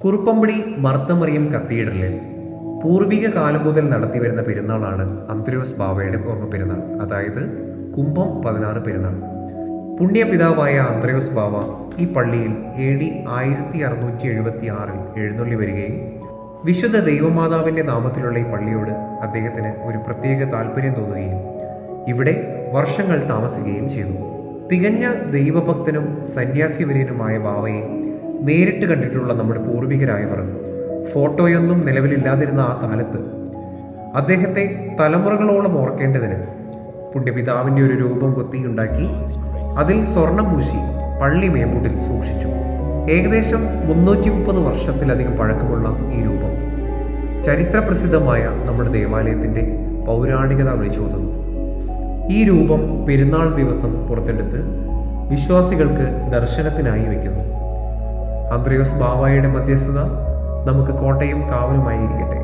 കുറുപ്പമ്പടി മർത്തമറിയം കത്തീഡ്രലിൽ പൂർവിക കാലം മുതൽ നടത്തിവരുന്ന പെരുന്നാളാണ് അന്ത്രയോസ് ബാവയുടെ ഓർമ്മ പെരുന്നാൾ, അതായത് കുംഭം 16 പെരുന്നാൾ. പുണ്യപിതാവായ അന്ത്രയോസ് ബാവ ഈ പള്ളിയിൽ AD 1676 എഴുന്നള്ളി വരികയും വിശുദ്ധ ദൈവമാതാവിൻ്റെ നാമത്തിലുള്ള ഈ പള്ളിയോട് അദ്ദേഹത്തിന് ഒരു പ്രത്യേക താല്പര്യം തോന്നുകയും ഇവിടെ വർഷങ്ങൾ താമസിക്കുകയും ചെയ്തു. തികഞ്ഞ ദൈവഭക്തനും സന്യാസിവര്യനുമായ ബാവയെ നേരിട്ട് കണ്ടിട്ടുള്ള നമ്മുടെ പൂർവികരായവർ ഫോട്ടോയൊന്നും നിലവിലില്ലാതിരുന്ന ആ കാലത്ത് അദ്ദേഹത്തെ തലമുറകളോളം ഓർക്കേണ്ടതിന് പുണ്യപിതാവിൻ്റെ ഒരു രൂപം കൊത്തിയുണ്ടാക്കി അതിൽ സ്വർണം പൂശി പള്ളി മേമ്പൂട്ടിൽ സൂക്ഷിച്ചു. ഏകദേശം 330 വർഷത്തിലധികം പഴക്കമുള്ള ഈ രൂപം ചരിത്രപ്രസിദ്ധമായ നമ്മുടെ ദേവാലയത്തിൻ്റെ പൗരാണികത വിളിച്ചോതുന്നു. ഈ രൂപം പെരുന്നാൾ ദിവസം പുറത്തെടുത്ത് വിശ്വാസികൾക്ക് ദർശനത്തിനായി വയ്ക്കുന്നു. അന്ത്രയോസ് ബാവായുടെ മധ്യസ്ഥത നമുക്ക് കോട്ടയും കാവലുമായി ഇരിക്കട്ടെ.